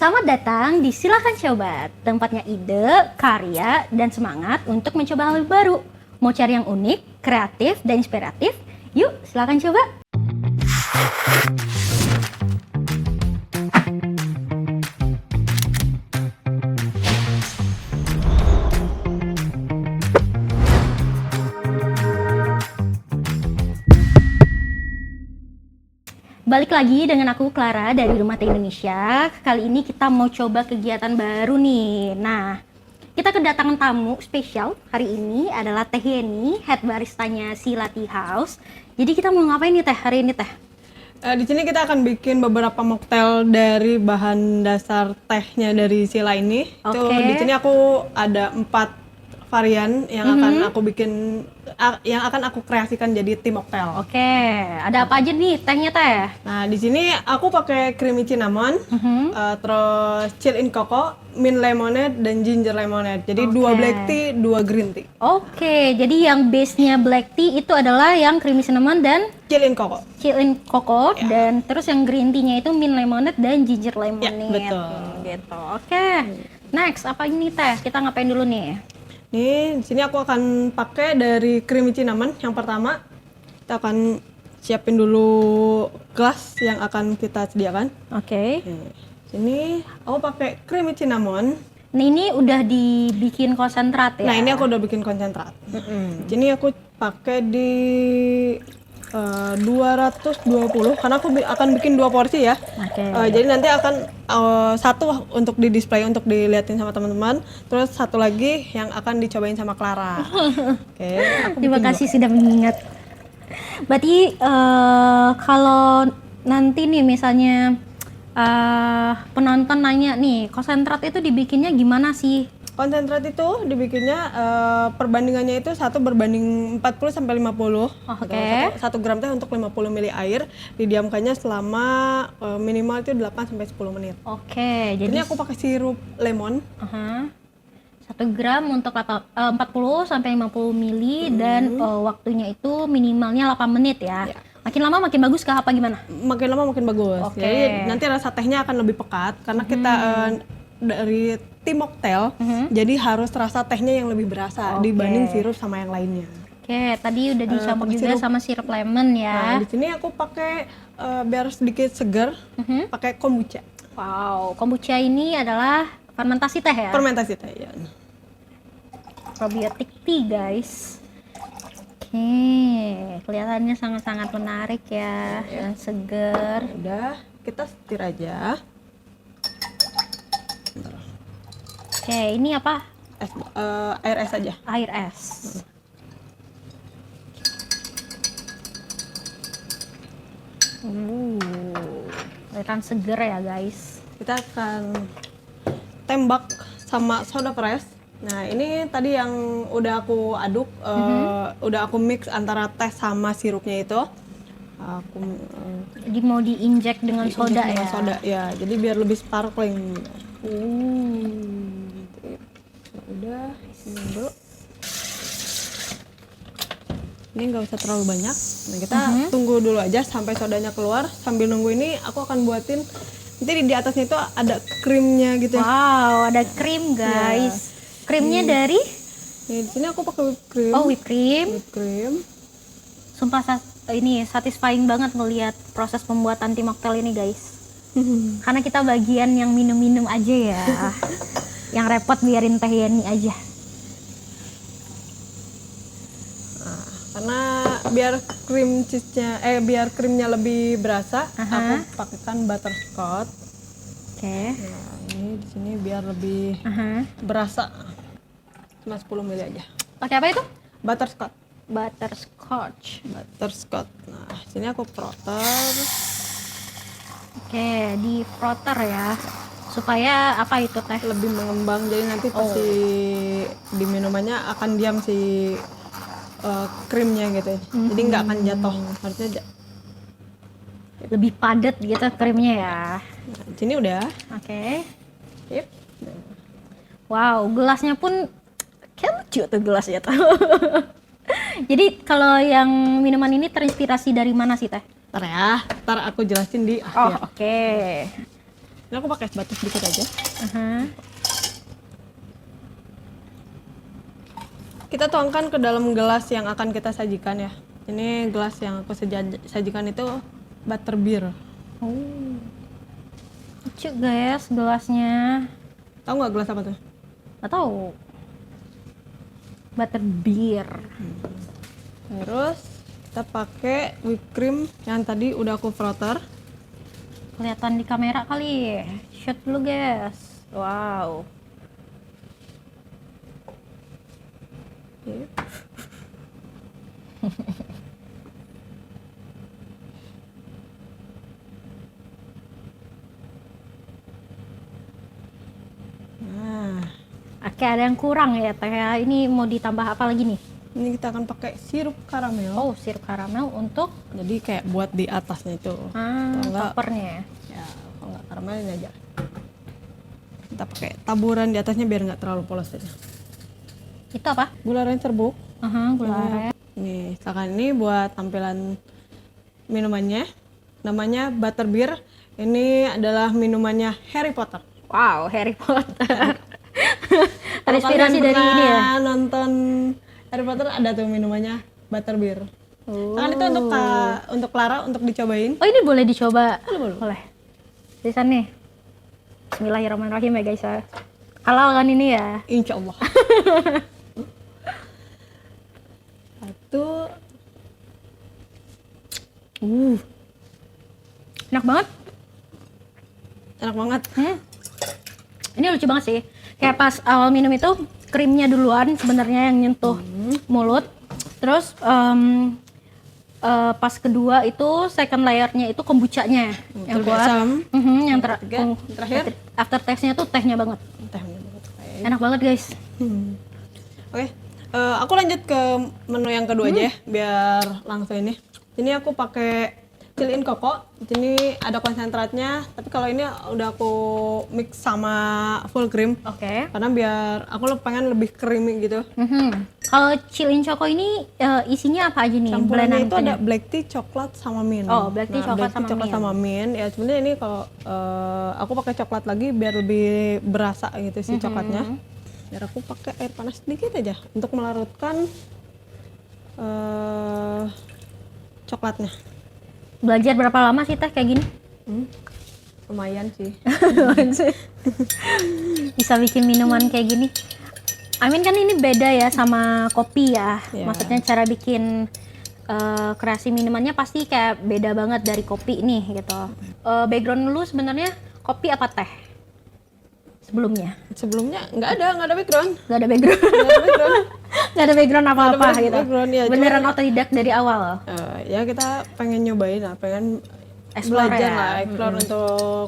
Selamat datang di Silakan Coba, tempatnya ide, karya, dan semangat untuk mencoba hal baru. Mau cari yang unik, kreatif, dan inspiratif? Yuk, silakan coba! Balik lagi dengan aku Clara dari Rumah Teh Indonesia. Kali ini kita mau coba kegiatan baru nih. Nah, kita kedatangan tamu spesial. Hari ini adalah Teh Yeni, head baristanya Sila Tea House. Jadi kita mau ngapain nih Teh hari ini Teh? Di sini kita akan bikin beberapa mocktail dari bahan dasar tehnya dari Sila ini. Tuh, di sini aku ada 4 varian yang akan aku bikin, yang akan aku kreasikan jadi tea mocktail. Oke, ada apa aja nih tehnya Teh? Nah, di sini aku pakai creamy cinnamon, terus chill in cocoa, mint lemonade, dan ginger lemonade. Jadi 2 black tea, 2 green tea. Oke, jadi yang base-nya black tea itu adalah yang creamy cinnamon dan Chill in cocoa. chill in cocoa, dan terus yang green tea-nya itu mint lemonade dan ginger lemonade. Ya, betul. Gitu. Oke. Next, apa ini Teh? Kita ngapain dulu nih? Nih, di sini aku akan pakai dari creamy cinnamon. Yang pertama, kita akan siapin dulu gelas yang akan kita sediakan. Oke. Sini aku pakai creamy cinnamon. Nah, ini udah dibikin konsentrat ya? Nah, ini aku udah bikin konsentrat. Sini aku pakai di 220 karena aku akan bikin 2 porsi ya. Oke. Jadi nanti akan satu untuk di display untuk dilihatin sama teman-teman, terus satu lagi yang akan dicobain sama Clara. Oke, aku Terima bikin kasih sudah mengingat. Berarti kalau nanti nih misalnya penonton nanya nih, konsentrat itu dibikinnya gimana sih? Konsentrat itu dibikinnya perbandingannya itu 1 berbanding 40 sampai 50. Oke. 1 gram teh untuk 50 ml air, didiamkannya selama minimal itu 8 sampai 10 menit. Oke, Jadi jadi aku pakai sirup lemon. 1 gram untuk 40 sampai 50 mili dan waktunya itu minimalnya 8 menit ya. Ya. Makin lama makin bagus kah apa gimana? Makin lama makin bagus. Oke. Jadi nanti rasa tehnya akan lebih pekat karena kita dari tea mocktail, jadi harus rasa tehnya yang lebih berasa dibanding sirup sama yang lainnya. Oke, tadi udah dicampur pakai juga sirup. sama sirup lemon Nah, ya. di sini aku pakai biar sedikit segar, pakai kombucha. Wow, kombucha ini adalah fermentasi teh ya? Fermentasi teh ya. Probiotik tea guys. Oke, kelihatannya sangat-sangat menarik ya, dan seger. Udah, kita setir aja. Oke, ini apa? Air es aja. Air es. Kelihatan seger ya guys. Kita akan tembak sama soda fresh. Nah, ini tadi yang udah aku aduk, udah aku mix antara teh sama sirupnya itu. Aku Jadi mau diinjek dengan soda dengan ya? soda ya, jadi biar lebih sparkling. Udah, ini dulu. Ini nggak usah terlalu banyak. Nah, kita tunggu dulu aja sampai sodanya keluar. Sambil nunggu ini, aku akan buatin. Nanti di atasnya itu ada krimnya gitu ya. Wow, ada krim guys. Krimnya dari? Nih, di sini aku pakai whipped cream. Oh, whipped cream. Whipped cream. Sumpah ini satisfying banget ngelihat proses pembuatan tea mocktail ini guys. Karena kita bagian yang minum-minum aja ya. Yang repot biarin Teh Yeni aja. Karena biar cream cheese-nya, biar krimnya lebih berasa, aku pakaikan butterscotch. Oke. Nah, ini di sini biar lebih berasa. Cuma 10 ml aja. Pakai apa itu? Butterscotch. Butterscotch. Butterscotch. Nah, sini aku frotter. Oke, di frotter ya. Supaya apa itu Teh? Lebih mengembang, jadi nanti pasti di minumannya akan diam si krimnya gitu. Jadi nggak akan jatuh. Harusnya Lebih padat gitu krimnya ya. Nah, di sini udah. Oke. Yep. Wow, gelasnya pun kayak lucu tuh gelasnya tuh. Jadi kalau yang minuman ini terinspirasi dari mana sih Teh? Ntar ya, ntar aku jelasin di Oh, akhir. oke. Ini aku pakai es batu sedikit aja. Kita tuangkan ke dalam gelas yang akan kita sajikan ya. Ini gelas yang aku sajikan itu butterbeer. Oh, lucu guys gelasnya. Tahu nggak gelas apa tuh? Nggak tahu. Butterbeer. Terus kita pakai whipped cream yang tadi udah aku frotter. Kelihatan di kamera kali. Shoot dulu guys. Wow. Oke. Nah, Oke, ada yang kurang ya teh. Ini mau ditambah apa lagi nih? ini kita akan pakai sirup karamel. Oh, sirup karamel untuk Jadi kayak buat di atasnya itu. Atau enggak, toppernya. ya kalau nggak karamel ini aja. Kita pakai taburan di atasnya biar nggak terlalu polos aja. Itu apa? Gula aren serbuk. Gula aren. Nih, misalkan ini buat tampilan minumannya. Namanya butterbeer. Ini adalah minumannya Harry Potter. Wow, Harry Potter. Kalau Terinspirasi kalian dari ini ya. pernah nonton Harry Potter ada tuh minumannya butterbeer. Oh. Kan itu untuk Clara untuk dicobain. Oh, ini boleh dicoba. Boleh. Boleh. Tulisan nih. Bismillahirrahmanirrahim ya guys ya. Halal kan ini ya? Insya Allah. Satu. Enak banget. Enak banget. Ini lucu banget sih. Kayak pas awal minum itu krimnya duluan sebenarnya yang nyentuh mulut. Terus pas kedua itu second layernya itu kombuchanya yang Terus kuat. asam. Yang Terakhir. after taste-nya tuh tehnya banget. Tehnya banget. Oke. Enak banget guys. Oke. Aku lanjut ke menu yang kedua aja ya, biar langsung ini. Ini aku pakai chill-in coco. Ini ada konsentratnya, tapi kalau ini udah aku mix sama full cream. Oke. Karena biar aku pengen lebih creamy gitu. Kalau chill-in choco ini isinya apa aja nih? Campurannya itu Blend-nya? ada black tea, coklat, sama mint. Oh, black tea, coklat, black tea, sama mint. sama mint. Ya sebenarnya ini kalau aku pakai coklat lagi biar lebih berasa gitu si coklatnya. Biar aku pakai air panas sedikit aja untuk melarutkan coklatnya. Belajar berapa lama sih teh kayak gini? Lumayan sih. Bisa bikin minuman kayak gini. Amin kan ini beda ya sama kopi ya. Iya. Maksudnya cara bikin kreasi minumannya pasti kayak beda banget dari kopi nih gitu. Background lu sebenarnya kopi apa teh? Sebelumnya nggak ada background. Gak ada background. Nggak ada background. Gak ada background apa-apa Nggak ada gitu. background, ya, Beneran cuma- otodidak dari awal. Ya kita pengen nyobain lah, pengen Explore belajar ya. lah, explore untuk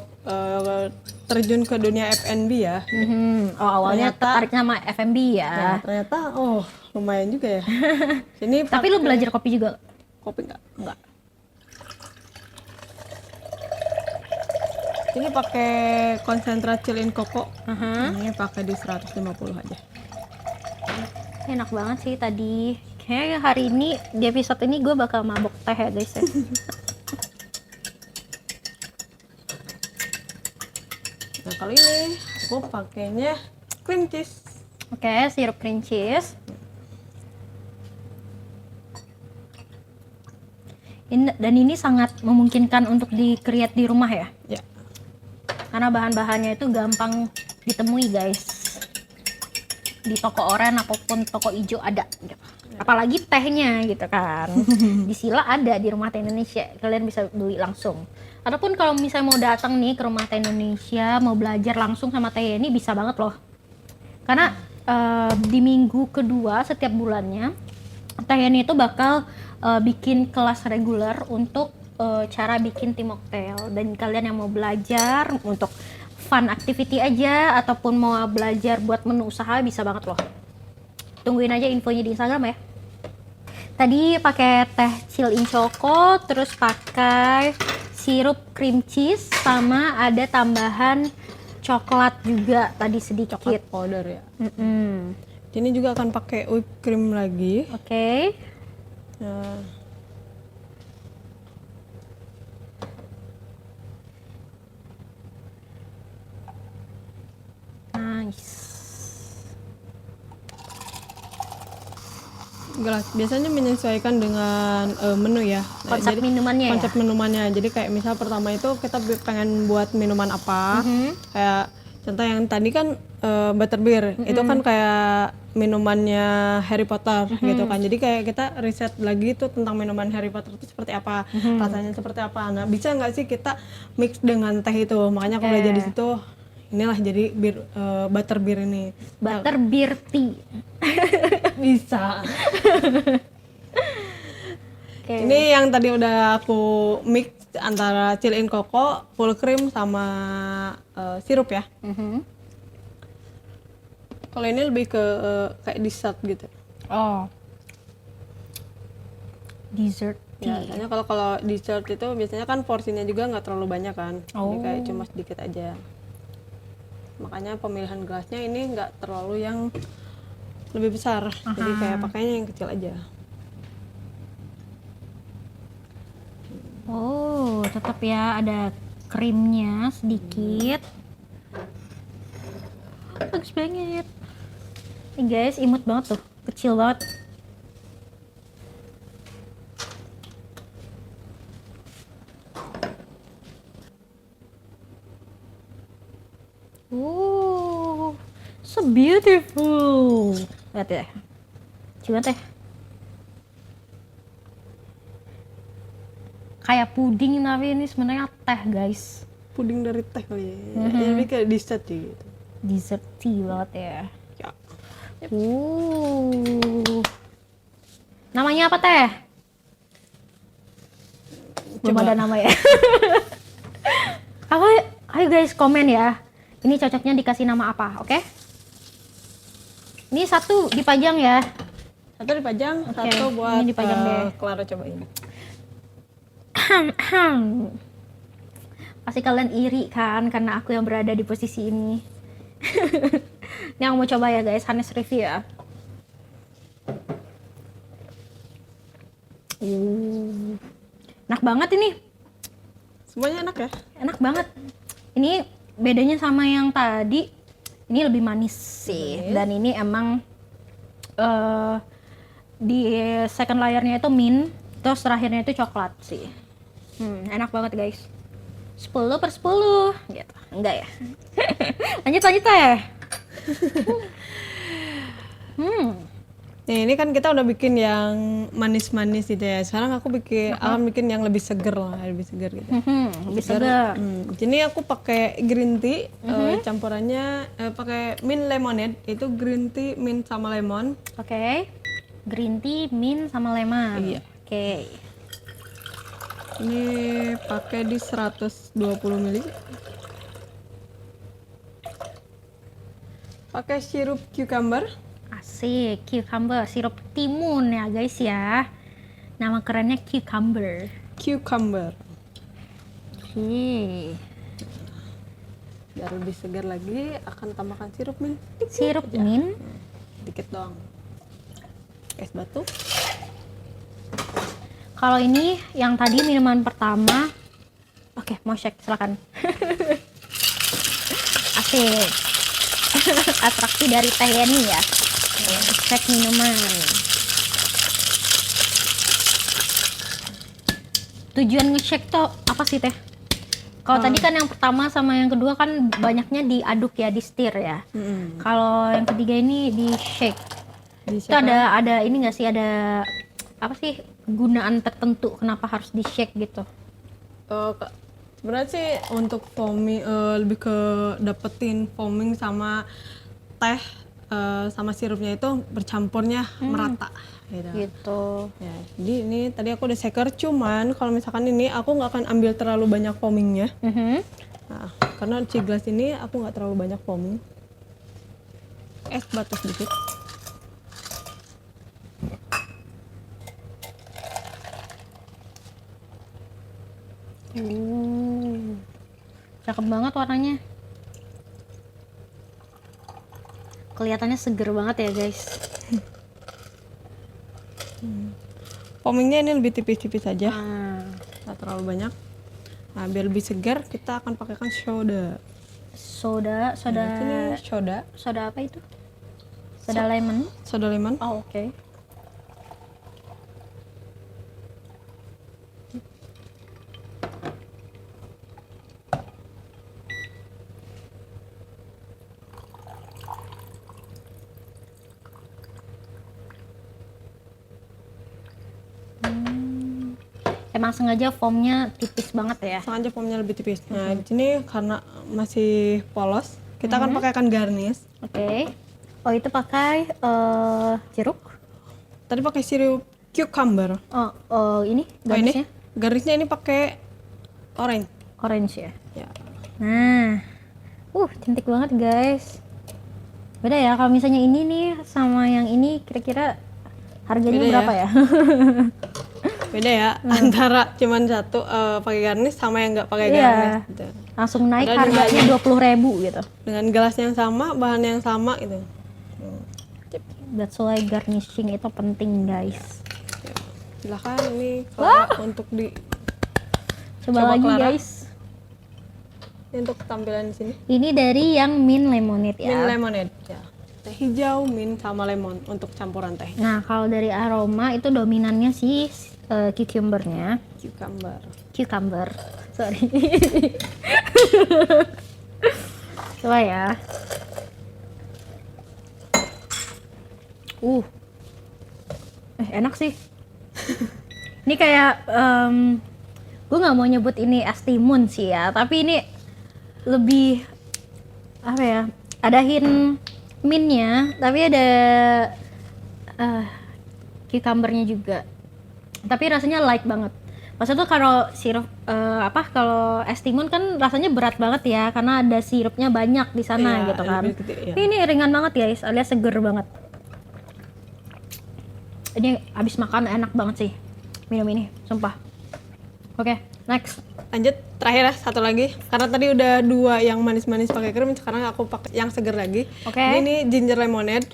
terjun ke dunia F&B ya. Oh awalnya Ternyata- tertarik sama F&B ya. Ya, ternyata lumayan juga ya. Sini Tapi lu belajar kopi juga? kopi nggak? Ini pakai konsentrat chill-in coco. Ini pakai di 150 aja. Enak banget sih tadi. Kayaknya hari ini di episode ini gue bakal mabok teh ya guys ya. Nah, kali ini aku pakainya cream cheese. Oke, sirup cream cheese. Dan ini sangat memungkinkan untuk di-create di rumah ya. Ya. Karena bahan-bahannya itu gampang ditemui guys. Di toko oren apapun toko hijau ada. Gitu. Apalagi tehnya gitu kan. Di Sila ada di Rumah Teh Indonesia. Kalian bisa beli langsung. Ataupun kalau misalnya mau datang nih ke Rumah Teh Indonesia, mau belajar langsung sama Teh ini bisa banget loh. Karena di minggu kedua setiap bulannya Teh Yani itu bakal bikin kelas reguler untuk cara bikin tim mocktail. Dan kalian yang mau belajar untuk fun activity aja ataupun mau belajar buat menu usaha bisa banget loh. Tungguin aja infonya di Instagram ya. Tadi pakai teh chill-in choco, terus pakai sirup cream cheese, sama ada tambahan coklat juga tadi sedikit. Coklat powder ya. Mm-mm. Ini juga akan pakai whipped cream lagi. Oke. Nah, Nice. Gelas biasanya menyesuaikan dengan menu ya. Konsep Jadi, minumannya konsep ya? minumannya. Jadi kayak misal pertama itu kita pengen buat minuman apa. Kayak contoh yang tadi kan butterbeer. Itu kan kayak minumannya Harry Potter gitu kan. Jadi kayak kita riset lagi tuh tentang minuman Harry Potter itu seperti apa, rasanya seperti apa. Nah, bisa nggak sih kita mix dengan teh itu? Makanya aku belajar di situ. Inilah jadi butterbeer ini. Butterbeer tea. Bisa. Oke. Ini yang tadi udah aku mix antara chill-in coco, full cream sama sirup ya. Kalau ini lebih ke kayak dessert gitu. Oh. Dessert Ya, tea. soalnya kalau dessert itu biasanya kan porsinya juga nggak terlalu banyak kan. Jadi kayak cuma sedikit aja. Makanya pemilihan gelasnya ini nggak terlalu yang lebih besar. Jadi kayak pakainya yang kecil aja. Oh, tetap ya ada krimnya sedikit. Bagus banget. Nih guys, imut banget tuh, kecil banget. Oh, so beautiful. Lihat ya. Coba teh. Kayak puding tapi ini sebenarnya teh guys. Puding dari teh kali ya. Jadi kayak dessert sih gitu. Dessert tea banget ya. Ya. Namanya apa teh? Belum Coba. ada nama ya. Apa? Ayo guys komen ya. Ini cocoknya dikasih nama apa, oke? Ini satu dipajang ya. Satu dipajang, Oke, satu buat ini dipajang deh. Clara cobain. Pasti kalian iri kan karena aku yang berada di posisi ini. Ini aku mau coba ya guys, Hanes review ya. Enak banget ini. Semuanya enak ya? Enak banget. Ini bedanya sama yang tadi. Ini lebih manis sih. Dan ini emang di second layernya itu mint, terus terakhirnya itu coklat sih. Enak banget guys. 10/10 gitu. Enggak ya? lanjut teh. Nih, ini kan kita udah bikin yang manis-manis gitu ya. Sekarang aku akan bikin yang lebih seger lah, lebih seger gitu. Lebih segar. Jadi aku pakai green tea, campurannya pakai mint lemonade. Itu green tea, mint sama lemon. Oke. Green tea, mint sama lemon. Iya. Oke. Ini pakai di 120 ml. Pakai sirup cucumber. Asik, cucumber, sirup timun ya guys ya. Nama kerennya cucumber. Cucumber. Oke. Biar lebih segar lagi, akan tambahkan sirup mint. Sirup mint. Dikit doang. Es batu. Kalau ini yang tadi minuman pertama. Oke, mau shake silakan. Asik. Atraksi dari teh ini ya. Shake minuman. Tujuan nge-shake tuh apa sih teh? Kalau tadi kan yang pertama sama yang kedua kan banyaknya diaduk ya, di stir ya. Kalau yang ketiga ini di shake. Itu ada ini nggak sih, ada apa sih gunaan tertentu kenapa harus di shake gitu? Sebenarnya sih untuk foaming, lebih ke dapetin foaming sama teh sama sirupnya itu bercampurnya merata gitu. Gitu. Ya, jadi ini tadi aku udah shaker, cuman kalau misalkan ini aku nggak akan ambil terlalu banyak foamingnya. Nah, karena si gelas ini aku nggak terlalu banyak foaming. Es batu sedikit. Cakep banget warnanya. Kelihatannya seger banget ya guys. Foamingnya ini lebih tipis-tipis saja, Ah, nggak terlalu banyak. Nah, biar lebih segar kita akan pakaikan soda. soda, Ini soda, soda apa itu? Soda lemon. soda lemon. Oh, oke. Emang sengaja foamnya tipis banget ya? Sengaja foamnya lebih tipis. Nah, di sini karena masih polos, kita akan pakaikan garnish. Oke. Oh, itu pakai jeruk? Tadi pakai sirup cucumber. Oh, ini Oh, ini garnishnya garnishnya ini pakai orange. orange ya? Ya. Nah, cantik banget guys. Beda ya, kalau misalnya ini nih sama yang ini kira-kira harganya Beda berapa ya? Beda ya antara cuman satu pakai garnish sama yang nggak pakai Iya. garnish gitu. Langsung naik Padahal harganya 20.000 gitu. Dengan gelas yang sama, bahan yang sama gitu. That's why garnishing itu penting guys. Silahkan ini Clara untuk di Coba lagi Clara. guys. Ini untuk tampilan di sini. Ini dari yang mint lemonade ya. Mint lemonade ya. Teh hijau, mint sama lemon untuk campuran teh. Nah, kalau dari aroma itu dominannya sih cucumbernya. Cucumber. Sorry. Coba ya. Enak sih. Ini kayak gue nggak mau nyebut ini es timun sih ya, tapi ini lebih apa ya? Ada hint mintnya, tapi ada cucumbernya juga. Tapi rasanya light banget. Maksudnya tuh kalau sirup kalau es timun kan rasanya berat banget ya, karena ada sirupnya banyak di sana Iya, gitu kan. lebih gede, iya. Tapi ini ringan banget guys, alias seger banget. Ini abis makan enak banget sih minum ini, sumpah. Oke, next. Lanjut terakhir ya, satu lagi. Karena tadi udah dua yang manis-manis pakai krim, sekarang aku pakai yang seger lagi. Oke. Ini ginger lemonade,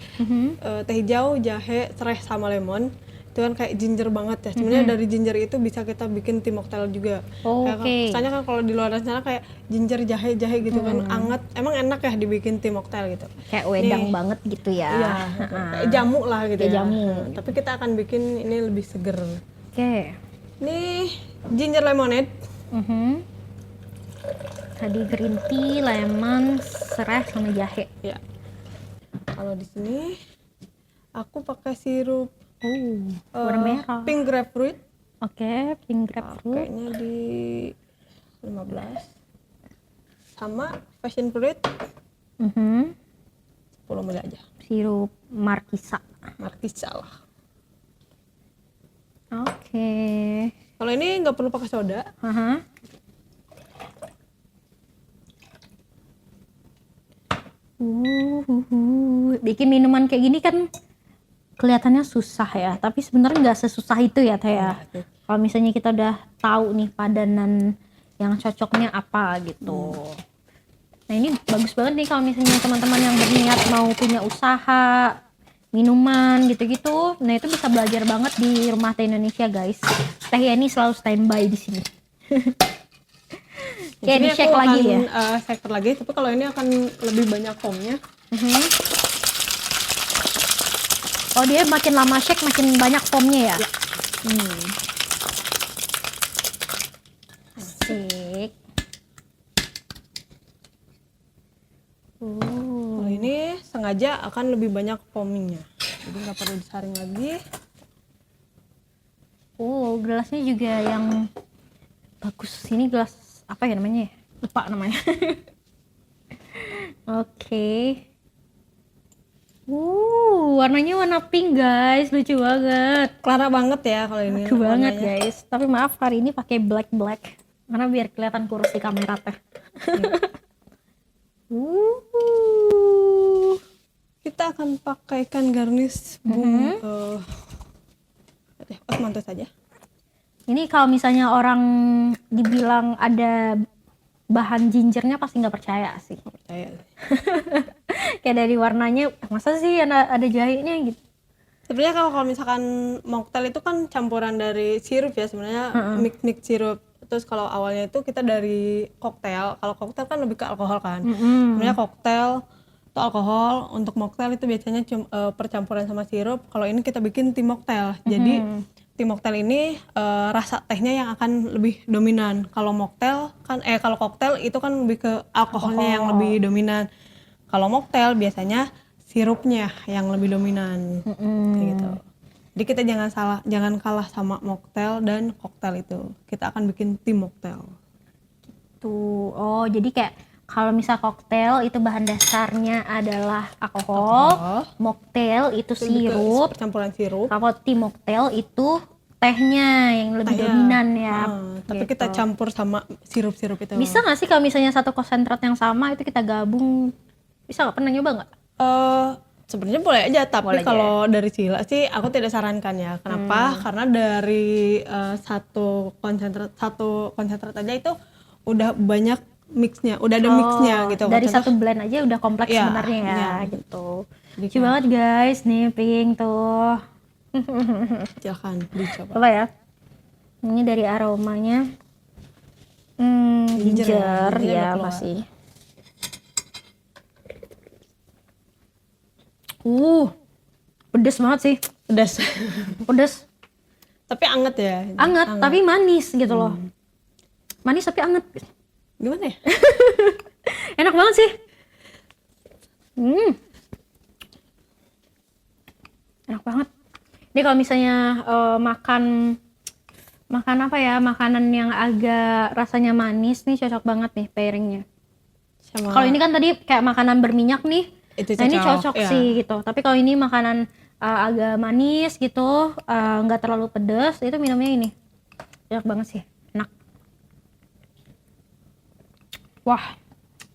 teh hijau, jahe, serai sama lemon. Itu kan kayak ginger banget ya. Sebenarnya dari ginger itu bisa kita bikin tim mocktail juga. Oke. Misalnya kan kalau di luar sana kayak ginger jahe gitu kan anget. Emang enak ya dibikin tim mocktail gitu. Kayak wedang banget gitu ya. Iya, kayak jamu lah gitu Kayak ya. jamu. Tapi kita akan bikin ini lebih seger. Oke. Ini ginger lemonade. Tadi green tea, lemon, serai sama jahe. Ya. Kalau di sini aku pakai sirup Warna merah. pink grapefruit. Oke, pink grapefruit. Kayaknya di 15. Sama passion fruit 10 ml aja. Sirup markisa. Markisa lah. Oke. Kalau ini nggak perlu pakai soda. Bikin minuman kayak gini kan kelihatannya susah ya, tapi sebenarnya nggak sesusah itu ya Teh ya. Kalau misalnya kita udah tahu nih padanan yang cocoknya apa gitu. Nah ini bagus banget nih kalau misalnya teman-teman yang berniat mau punya usaha minuman gitu-gitu, nah itu bisa belajar banget di Rumah Teh Indonesia guys. Teh ini selalu standby di sini. Kayak di shake lagi ya. Shake lagi, tapi kalau ini akan lebih banyak foamnya. Oh dia makin lama shake makin banyak foamnya ya? Asik. Kalau ini sengaja akan lebih banyak foamingnya, jadi nggak perlu disaring lagi. Gelasnya juga yang bagus. Ini gelas apa ya namanya? Lupa namanya. Oke. Warnanya warna pink guys, lucu banget. Clara banget ya kalau ini. Lucu banget warnanya. guys. Tapi maaf hari ini pakai black karena biar kelihatan kurus di kamera teh. Kita akan pakaikan garnish osmanthus saja. Ini kalau misalnya orang dibilang ada bahan gingernya pasti nggak percaya sih. Percaya. Kayak dari warnanya, masa sih ada jahenya gitu. Sebenarnya kalau misalkan mocktail itu kan campuran dari sirup ya sebenarnya, mix sirup Terus kalau awalnya itu kita dari koktail. Kalau koktail kan lebih ke alkohol kan. Sebenarnya koktail itu alkohol, untuk mocktail itu biasanya percampuran sama sirup. Kalau ini kita bikin tim mocktail. Jadi tim mocktail ini rasa tehnya yang akan lebih dominan. Kalau mocktail kan kalau koktail itu kan lebih ke alkoholnya yang lebih dominan. Kalau mocktail biasanya sirupnya yang lebih dominan. Kayak gitu. Jadi kita jangan kalah sama mocktail dan koktail itu. Kita akan bikin tim mocktail. Tuh, oh jadi kayak kalau misal koktail itu bahan dasarnya adalah alkohol, mocktail itu sirup, Campuran sirup. kalau tim mocktail itu tehnya yang lebih dominan ya. Tapi gitu. kita campur sama sirup-sirup itu. Bisa nggak sih kalau misalnya satu konsentrat yang sama itu kita gabung? Bisa nggak? Pernah nyoba nggak? Sebenarnya boleh aja, tapi Boleh kalau dari Sila sih aku tidak sarankan ya. Kenapa? Karena dari satu konsentrat aja itu udah banyak mixnya, udah ada mixnya gitu. Dari satu blend aja udah kompleks sebenarnya ya, gitu. Lucu banget guys, nih pink tuh. Silahkan dicoba. Coba ya. Ini dari aromanya. Ginger ya masih. Pedes banget sih. Pedes. Tapi anget ya. Anget, tapi manis gitu loh. Manis tapi anget. Gimana ya? Enak banget sih. Enak banget. Ini kalau misalnya makan apa ya, makanan yang agak rasanya manis nih cocok banget nih pairingnya. Kalau ini kan tadi kayak makanan berminyak nih, nah ini cocok sih gitu. Tapi kalau ini makanan agak manis gitu, nggak terlalu pedas, itu minumnya ini cocok banget sih, enak. Wah,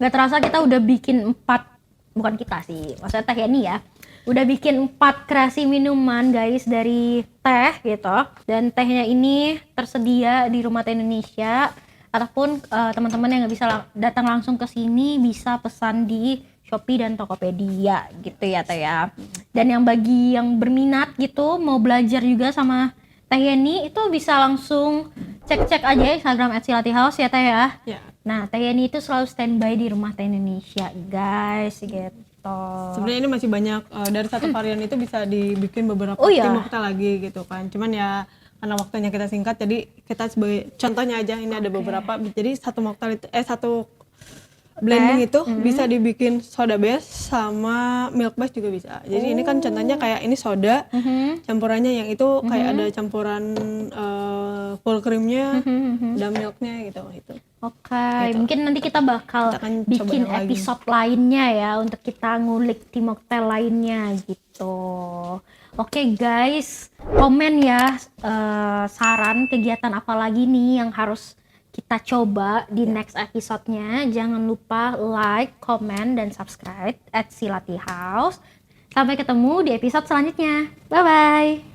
nggak terasa kita udah bikin 4, bukan kita sih, maksudnya Teh Yani ya, udah bikin 4 kreasi minuman guys dari teh gitu. Dan tehnya ini tersedia di Rumah Teh Indonesia, ataupun teman-teman yang nggak bisa datang langsung ke sini bisa pesan di Shopee dan Tokopedia gitu ya Teh ya. Dan yang bagi yang berminat gitu mau belajar juga sama Teh Yani itu bisa langsung cek aja Instagram @silatihouse ya Teh ya. Nah Teh Yani itu selalu standby di Rumah Teh Indonesia guys gitu. Sebenarnya ini masih banyak, dari satu varian itu bisa dibikin beberapa tim mocktail lagi gitu kan. Cuman ya karena waktunya kita singkat, jadi kita sebagai contohnya aja ini ada beberapa. Jadi satu mocktail itu satu blending itu bisa dibikin soda base sama milk base juga bisa. Jadi ini kan contohnya kayak ini soda, campurannya yang itu kayak ada campuran full creamnya dan milknya gitu. Oke, mungkin nanti kita bakal bikin episode lainnya ya untuk kita ngulik tim mocktail lainnya gitu. Oke guys, komen ya saran kegiatan apa lagi nih yang harus kita coba di next episode-nya. Jangan lupa like, comment, dan subscribe @silatihouse. Sampai ketemu di episode selanjutnya. Bye-bye.